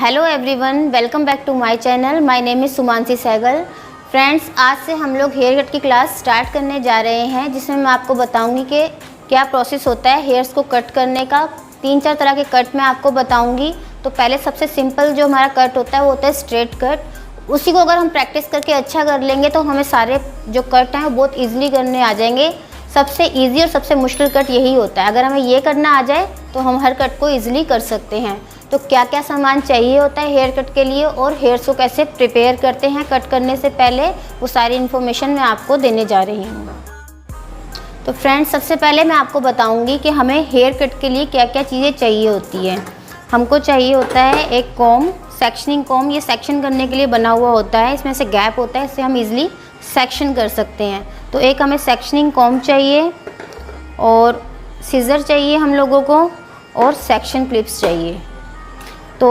Hello everyone, welcome back to my channel. My name is Sumanasi Sehgal. Friends, आज से हम लोग हेयर कट की क्लास स्टार्ट करने जा रहे हैं, जिसमें मैं आपको बताऊंगी कि क्या प्रोसेस होता है हेयर्स को कट करने का। 3-4 तरह के कट मैं आपको बताऊंगी। तो पहले सबसे सिंपल जो हमारा कट होता है वो होता है स्ट्रेट कट। उसी को अगर हम प्रैक्टिस करके अच्छा कर लेंगे तो हमें सारे जो कट हैं वो बहुत ईजिली करने आ जाएंगे। सबसे ईजी और सबसे मुश्किल कट यही होता है। अगर हमें ये करना आ जाए तो हम हर कट को ईजिली कर सकते हैं। तो क्या क्या सामान चाहिए होता है हेयर कट के लिए और हेयर्स को कैसे प्रिपेयर करते हैं कट करने से पहले, वो सारी इन्फॉर्मेशन मैं आपको देने जा रही हूँ। तो फ्रेंड्स, सबसे पहले मैं आपको बताऊंगी कि हमें हेयर कट के लिए क्या क्या चीज़ें चाहिए होती हैं। हमको चाहिए होता है एक कॉम्ब, सेक्शनिंग कॉम्ब। ये सेक्शन करने के लिए बना हुआ होता है, इसमें से गैप होता है, इससे हम इजीली सेक्शन कर सकते हैं। तो एक हमें सेक्शनिंग कॉम्ब चाहिए और सीज़र चाहिए हम लोगों को और सेक्शन क्लिप्स चाहिए। तो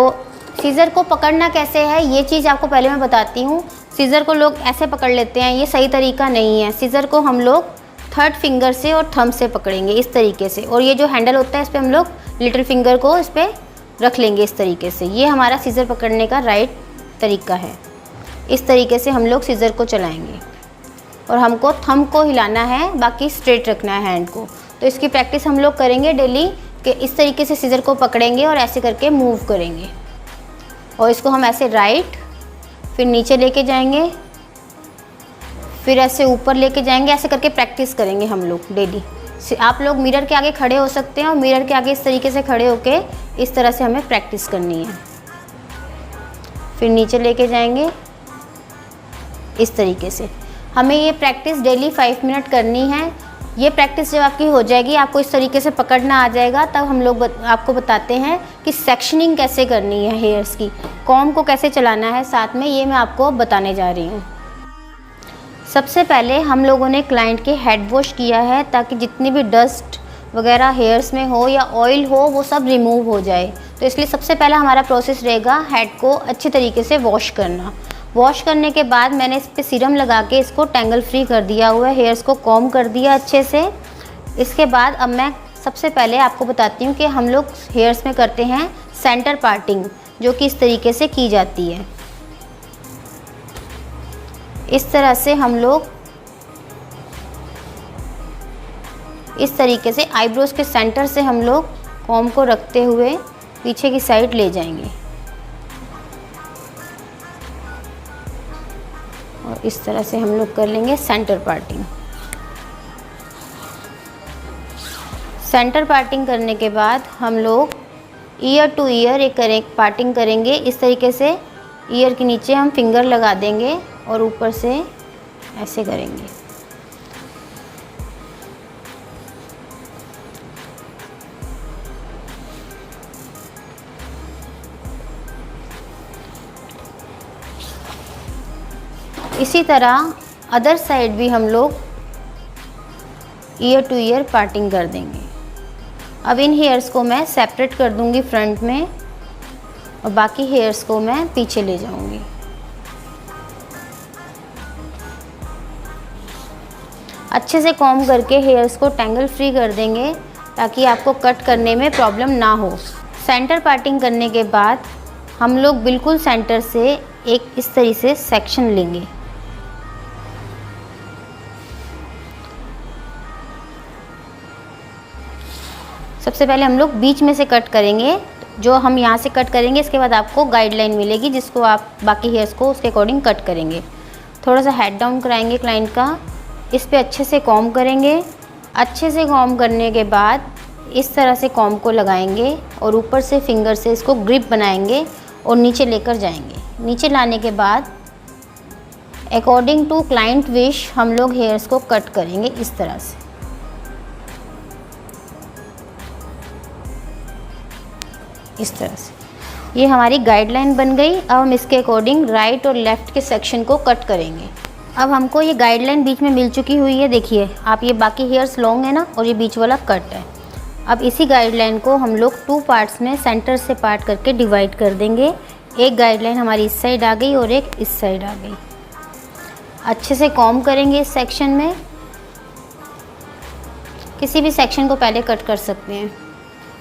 सीज़र को पकड़ना कैसे है ये चीज़ आपको पहले मैं बताती हूँ। सीज़र को लोग ऐसे पकड़ लेते हैं, ये सही तरीका नहीं है। सीज़र को हम लोग 3rd फिंगर से और थंब से पकड़ेंगे इस तरीके से, और ये जो हैंडल होता है इस पर हम लोग लिटिल फिंगर को इस पर रख लेंगे इस तरीके से। ये हमारा सीज़र पकड़ने का राइट तरीका है। इस तरीके से हम लोग सीज़र को चलाएँगे और हमको थंब को हिलाना है, बाकी स्ट्रेट रखना है हैंड को। तो इसकी प्रैक्टिस हम लोग करेंगे डेली कि इस तरीके से सीज़र को पकड़ेंगे और ऐसे करके मूव करेंगे, और इसको हम ऐसे राइट, फिर नीचे लेके जाएंगे, फिर ऐसे ऊपर लेके जाएंगे। ऐसे करके प्रैक्टिस करेंगे हम लोग डेली। आप लोग मिरर के आगे खड़े हो सकते हैं और मिरर के आगे इस तरीके से खड़े होके इस तरह से हमें प्रैक्टिस करनी है। फिर नीचे लेके जाएंगे इस तरीके से। हमें ये प्रैक्टिस डेली 5 मिनट करनी है। ये प्रैक्टिस जब आपकी हो जाएगी, आपको इस तरीके से पकड़ना आ जाएगा, तब हम लोग आपको बताते हैं कि सेक्शनिंग कैसे करनी है हेयर्स की, कॉम्ब को कैसे चलाना है साथ में, ये मैं आपको बताने जा रही हूँ। सबसे पहले हम लोगों ने क्लाइंट के हेड वॉश किया है, ताकि जितनी भी डस्ट वगैरह हेयर्स में हो या ऑयल हो वो सब रिमूव हो जाए। तो इसलिए सबसे पहला हमारा प्रोसेस रहेगा हेड को अच्छी तरीके से वॉश करना। वॉश करने के बाद मैंने इस पर सीरम लगा के इसको टैंगल फ्री कर दिया हुआ है, हेयर्स को कॉम्ब कर दिया अच्छे से। इसके बाद अब मैं सबसे पहले आपको बताती हूँ कि हम लोग हेयर्स में करते हैं सेंटर पार्टिंग, जो कि इस तरीके से की जाती है। इस तरह से हम लोग इस तरीके से आईब्रोज के सेंटर से हम लोग कॉम्ब को रखते हुए पीछे की साइड ले जाएंगे, और इस तरह से हम लोग कर लेंगे सेंटर पार्टिंग। सेंटर पार्टिंग करने के बाद हम लोग ईयर टू ईयर एक पार्टिंग करेंगे। इस तरीके से ईयर के नीचे हम फिंगर लगा देंगे और ऊपर से ऐसे करेंगे। इसी तरह अदर साइड भी हम लोग ईयर टू ईयर पार्टिंग कर देंगे। अब इन हेयर्स को मैं सेपरेट कर दूंगी फ्रंट में, और बाकी हेयर्स को मैं पीछे ले जाऊंगी। अच्छे से कॉम्ब करके हेयर्स को टैंगल फ्री कर देंगे, ताकि आपको कट करने में प्रॉब्लम ना हो। सेंटर पार्टिंग करने के बाद हम लोग बिल्कुल सेंटर से एक इस तरीके से सेक्शन लेंगे। सबसे पहले हम लोग बीच में से कट करेंगे। जो हम यहाँ से कट करेंगे, इसके बाद आपको गाइडलाइन मिलेगी, जिसको आप बाकी हेयर्स को उसके अकॉर्डिंग कट करेंगे। थोड़ा सा हेड डाउन कराएंगे क्लाइंट का, इस पे अच्छे से कॉम्ब करेंगे। अच्छे से कॉम्ब करने के बाद इस तरह से कॉम्ब को लगाएंगे और ऊपर से फिंगर से इसको ग्रिप बनाएंगे और नीचे लेकर जाएंगे। नीचे लाने के बाद अकॉर्डिंग टू क्लाइंट विश हम लोग हेयर्स को कट करेंगे इस तरह से। इस तरह से ये हमारी गाइडलाइन बन गई। अब हम इसके अकॉर्डिंग राइट और लेफ़्ट के सेक्शन को कट करेंगे। अब हमको ये गाइडलाइन बीच में मिल चुकी हुई है, देखिए आप, ये बाकी हेयर्स लॉन्ग है ना, और ये बीच वाला कट है। अब इसी गाइडलाइन को हम लोग 2 पार्ट्स में सेंटर से पार्ट करके डिवाइड कर देंगे। एक गाइडलाइन हमारी इस साइड आ गई और एक इस साइड आ गई। अच्छे से कॉम्ब करेंगे इस सेक्शन में। किसी भी सेक्शन को पहले कट कर सकते हैं।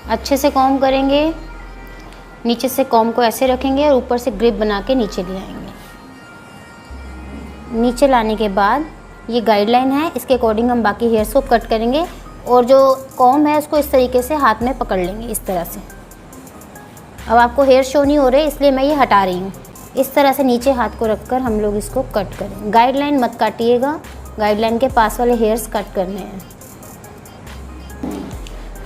अच्छे से कॉम्ब करेंगे नीचे से कॉम्ब को ऐसे रखेंगे और ऊपर से ग्रिप बना के नीचे ले आएंगे। नीचे लाने के बाद ये गाइडलाइन है, इसके अकॉर्डिंग हम बाकी हेयर्स को कट करेंगे और जो कॉम्ब है उसको इस तरीके से हाथ में पकड़ लेंगे इस तरह से। अब आपको हेयर शो नहीं हो रहे इसलिए मैं ये हटा रही हूँ। इस तरह से नीचे हाथ को रखकर हम लोग इसको कट करें। गाइडलाइन मत काटिएगा, गाइडलाइन के पास वाले हेयर्स कट करने हैं।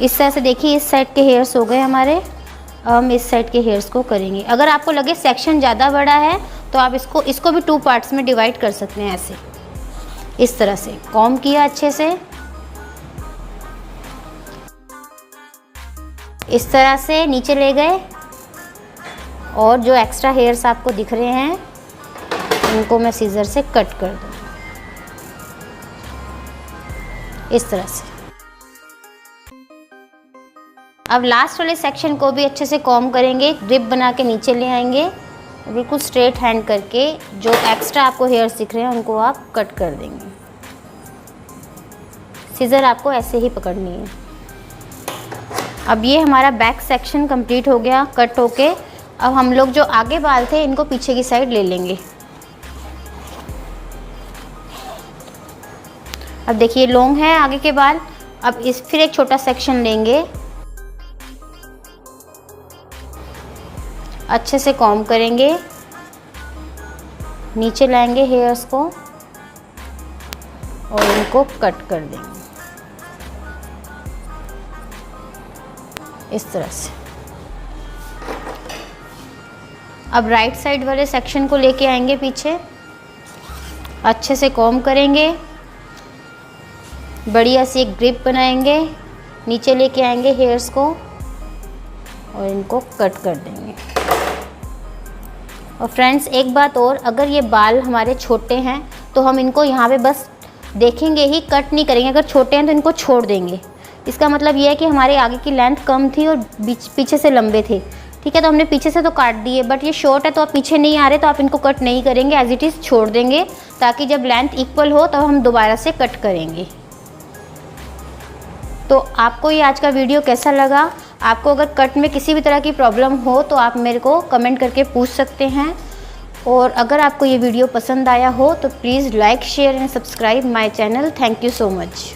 इस तरह से देखिए इस साइड के हेयर्स हो गए हमारे। अब हम इस साइड के हेयर्स को करेंगे। अगर आपको लगे सेक्शन ज़्यादा बड़ा है तो आप इसको भी 2 पार्ट्स में डिवाइड कर सकते हैं। ऐसे इस तरह से कॉम्ब किया अच्छे से, इस तरह से नीचे ले गए और जो एक्स्ट्रा हेयर्स आपको दिख रहे हैं उनको मैं सीजर से कट कर दूँ इस तरह से। अब लास्ट वाले सेक्शन को भी अच्छे से कॉम्ब करेंगे, ग्रिप बना के नीचे ले आएंगे, बिल्कुल स्ट्रेट हैंड करके जो एक्स्ट्रा आपको हेयर्स दिख रहे हैं उनको आप कट कर देंगे। सीजर आपको ऐसे ही पकड़नी है। अब ये हमारा बैक सेक्शन कंप्लीट हो गया कट होके। अब हम लोग जो आगे बाल थे इनको पीछे की साइड ले लेंगे। अब देखिए लॉन्ग है आगे के बाल। अब फिर एक छोटा सेक्शन लेंगे, अच्छे से कॉम्ब करेंगे, नीचे लाएंगे हेयर्स को और इनको कट कर देंगे इस तरह से। अब राइट साइड वाले सेक्शन को लेके आएंगे पीछे, अच्छे से कॉम्ब करेंगे, बढ़िया सी एक ग्रिप बनाएंगे, नीचे लेके आएंगे हेयर्स को और इनको कट कर देंगे। और फ्रेंड्स एक बात और, अगर ये बाल हमारे छोटे हैं तो हम इनको यहाँ पे बस देखेंगे ही, कट नहीं करेंगे। अगर छोटे हैं तो इनको छोड़ देंगे। इसका मतलब ये है कि हमारे आगे की लेंथ कम थी और पीछे से लंबे थे, ठीक है, तो हमने पीछे से तो काट दिए, बट ये शॉर्ट है तो आप पीछे नहीं आ रहे तो आप इनको कट नहीं करेंगे, एज इट इज़ छोड़ देंगे, ताकि जब लेंथ इक्वल हो तब हम दोबारा से कट करेंगे। तो आपको ये आज का वीडियो कैसा लगा? आपको अगर कट में किसी भी तरह की प्रॉब्लम हो तो आप मेरे को कमेंट करके पूछ सकते हैं। और अगर आपको ये वीडियो पसंद आया हो तो please like, share and subscribe my channel. Thank you so much.